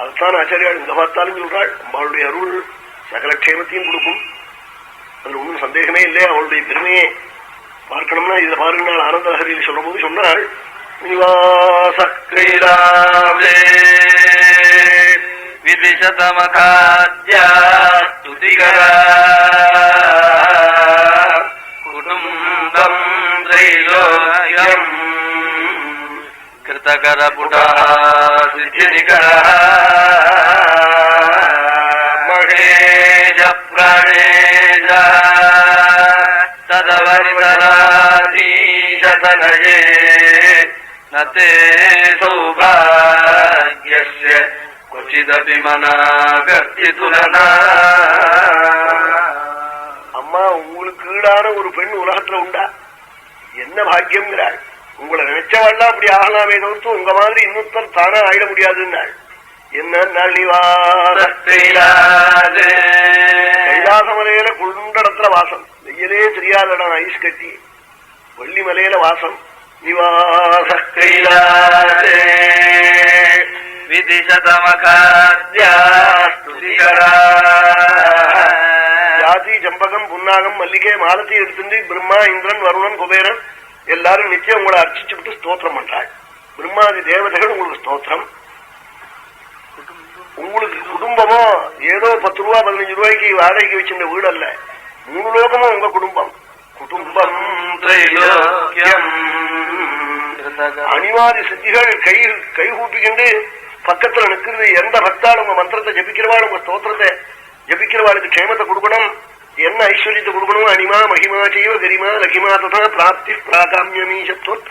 அதுதான் ஆச்சாரியால் இங்க பார்த்தாலும் சொல்றாள். அம்பாளுடைய அருள் சகல க்ஷேமத்தையும் கொடுக்கும், அதுல ஒன்றும் சந்தேகமே இல்லை. அவளுடைய பெருமையை பார்க்கணும்னா இதுல பாருங்க, ஆனந்த லஹரியில் சொல்லும் போது சொன்னாள், நிவாசக்ரீடாவே விதிஷதமகாத்யாஸ்துதிகரா குடும்பம் த்ரைலோக்யம் கிருதகரபுடா சித்திகரா மகேஜ பிரணேஜ ததவரிதராதீஷதனயே நதே சௌபாக்யஸ்ய கொச்சிதபி மனாகர்த்தி துலனா. அம்மா, உங்களுக்கு ஈடான ஒரு பெண் உலகத்துல உண்டா? என்ன பாக்கியம்ங்கிறாள். உங்களை நினைச்சவாள்லாம் அப்படி ஆகலாமே தவிர்த்து உங்க மாதிரி இன்னொருத்தர் தானா ஆயிட முடியாதுன்னாள். என்ன கைலாச மலையில குண்டடத்துல வாசம், வெயிலே தெரியாத இடம், ஐஸ் கட்டி வெள்ளி மலையில வாசம். நிவாச கைலாசே விதிஷதமகாத்யாஸ்துதிகரா. ஜாதி, ஜம்பகம், புன்னாகம், மல்லிகை, மாலத்தை எடுத்துட்டு பிரம்மா, இந்திரன், வருணன், குபேரன் எல்லாரும் நிச்சயம் உங்களை அர்ச்சிச்சு விட்டு ஸ்தோத்திரம் பண்றாள். பிரம்மாதி தேவதைகள் உங்களுக்கு ஸ்தோத்திரம். உங்களுக்கு குடும்பமோ ஏதோ 10 ரூபா 15 ரூபாய்க்கு வாடகைக்கு வச்சிருந்த வீடு அல்ல, 3 லோகமும் உங்க குடும்பம். குடும்பம் த்ரைலோக்யம். அணிவாதி சித்திகள் கை கூப்பிக்கிண்டு பக்கத்துல நிற்கிறது. எந்த பக்தாள் உங்க மந்திரத்தை ஜபிக்கிறவாள், உங்க ஸ்தோத்திரத்தை ஜபிக்கிறவாளுக்கு க்ஷேமத்தை கொடுக்கணும், என்ன ஐஸ்வர்யத்தை கொடுக்கணும். அனிமா மகிமா செய்வ கரிமா லகிமா ததா பிராப்தி பிராகாமியமீசத்துவம்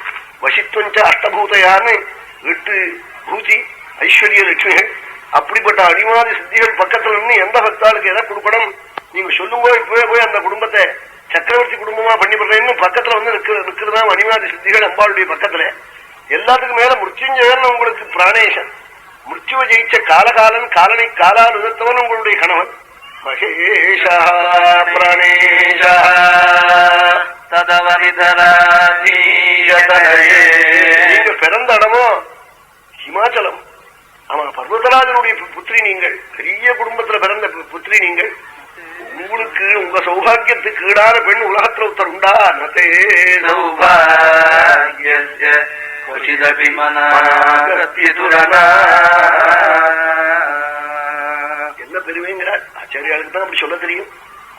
வசித்துவஞ்ச அஷ்டபூதையான்னு 8 பூதி ஐஸ்வர்ய லட்சுமிகள். அப்படிப்பட்ட அனிவாதி சித்திகள் பக்கத்துல நின்று எந்த பக்தாளுக்கு எதை கொடுக்கணும் நீங்க சொல்லுங்க. இப்பவே போய் அந்த குடும்பத்தை சக்கரவர்த்தி குடும்பமா பண்ணிவிடுறேன்னு பக்கத்துல வந்து நிற்கிறதா அனிவாதி சித்திகள் அம்பாளுடைய பக்கத்துல. எல்லாத்துக்கும் மேல மிருத்யுஞ்சயன் உங்களுக்கு பிராணேசன், மிருத்யுவை ஜெயிச்ச காலகாலன், காலனை காலால் உதர்த்தவன் உங்களுடைய கணவன். மகேஷா பிரணேஷா ததவரிதராதீஷதனயே. நீங்க பிறந்த இடமோ ஹிமாச்சலம். ஆமா, பர்வதராஜனுடைய புத்திரி நீங்கள், பெரிய குடும்பத்துல பிறந்த புத்திரி நீங்கள். உங்களுக்கு உங்க சௌபாகியத்துக்கு ஈடான பெண் உலகத்துல ஒருத்தர் உண்டா? நதே சௌபாக்யஸ்ய கொச்சிதபி மனாகர்த்தி துலனா. என்ன பெருமைங்கிறார் ஆச்சாரியாளுக்கு தான் அப்படி சொல்ல தெரியும்.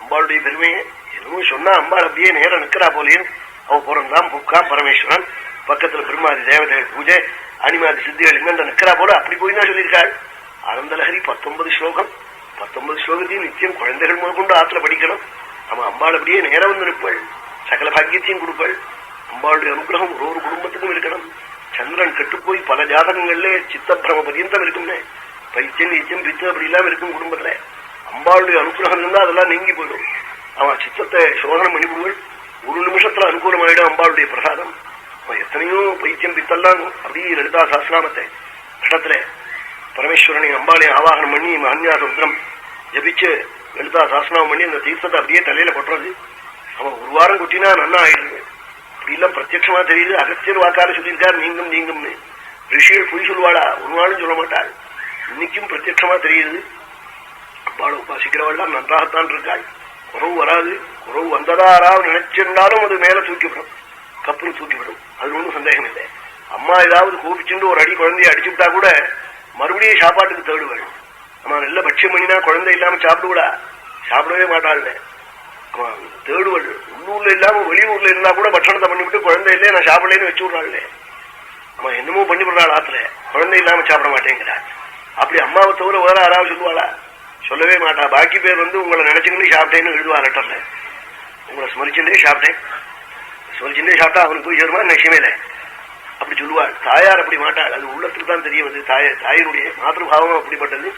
அம்பாளுடைய பெருமையை என்னமோ சொன்னா அம்பாள் அப்படியே நேரம் நிற்கிறா போலேயும். அவ பிறந்தான் புக்காம் பரமேஸ்வரன், பக்கத்துல பிரம்மாதி தேவதைகள் பூஜை, அனிமாதி சித்திகள் இங்க நிற்கிறா போல அப்படி போய் தான் சொல்லியிருக்காள். ஆனந்தலஹரி 19 ஸ்லோகம். 19 ஸ்லோகத்தையும் நித்தியம் குழந்தைகள் முதற்கொண்டு ஆத்துல படிக்கணும். நம்ம அம்பாள் அப்படியே நேரம் வந்து நிற்பாள், சகல பாக்கியத்தையும் கொடுப்பாள். அம்பாளுடைய அனுகிரகம் ஒரு குடும்பத்துக்கும் இருக்கணும். சந்திரன் கெட்டுப்போய் பல ஜாதகங்கள்ல சித்தப்பிரம பரியந்தம் இருக்கும்னே, பைத்தியம் நித்தியம் பித்து அப்படி இல்லாம இருக்கும் குடும்பத்துல. அம்பாளுடைய அனுகிரகம் இருந்தா அதெல்லாம் நீங்கி போயிடும். அவன் சித்தத்தை சோதனை பண்ணிவிடுவாள், ஒரு நிமிஷத்துல அனுகூலமாயிடும் அம்பாளுடைய பிரசாதம். எத்தனையோ பைத்தியம் பித்தெல்லாம் அப்படி லலிதா சாஸ்திரநாமத்தை இடத்துல பரமேஸ்வரனை அம்பாளையும் ஆவாகனம் பண்ணி மகன்யாச ருத்ரம் ஜபிச்சு லலிதா சாஸ்திரநாமம் பண்ணி அந்த தீர்த்தத்தை அப்படியே தலையில கொட்டுறது. அவன் ஒரு வாரம் கொட்டினா நன்னா ஆயிடுது. அப்படி எல்லாம் பிரத்யட்சமா தெரியுது. அகத்தியர் வாக்கார சொல்லியிருக்காரு நீங்கும் நீங்கும்னு. ரிஷிகள் பொய் சொல்லுவாளா? ஒரு நாளும் சொல்ல மாட்டாள். இன்னைக்கும் பிரத்யட்சமா தெரியுது. அம்பாளை உபாசிக்கிறவாள்லாம் நன்றாகத்தான் இருக்காள். குறவு வராது. குறவு வந்ததா யாராவது நினைச்சிருந்தாலும் அது மேல தூக்கிவிடும், கப்புன்னு தூக்கிவிடும். அது ஒன்றும் சந்தேகம் இல்லை. அம்மா ஏதாவது கோபிச்சுட்டு ஒரு அடி குழந்தைய அடிச்சுட்டா கூட மறுபடியும் சாப்பாட்டுக்கு தேடுவாள். அம்மா நல்ல பட்சியம் பண்ணினா குழந்தை இல்லாம சாப்பிடுவா? சாப்பிடவே மாட்டாள். அவன் தேடுவாள். உள்ளூர்ல இல்லாம வெளியூர்ல இருந்தா கூட பட்சணத்தை பண்ணிவிட்டு குழந்தை இல்லையே நான் சாப்பிடலேன்னு வச்சு விடுறாள். அவன் என்னமோ பண்ணி விடுறாள் ஆத்துல, குழந்தை இல்லாம சாப்பிட மாட்டேங்கிறாள். அப்படி அம்மாவை தவிர வேற யாராவது சொல்லுவாளா? சொல்லவே மாட்டா. பாக்கி பேர் வந்து உங்களை நினைச்சுக்கிட்டு சாப்பிட்டேன்னு எழுதுவா லெட்டர்ல. உங்களை ஸ்மரிச்சுட்டே சாப்பிட்டேன், ஸ்மரிச்சுட்டே சாப்பிட்டா அவனுக்கு போய் சேருமா? நிச்சயமே இல்லை. அப்படி சொல்லுவாள். தாயார் அப்படி மாட்டாள். அது உள்ளத்துக்கு தான் தெரிய வந்து தாயினுடைய மாதபாவம் அப்படிப்பட்டது.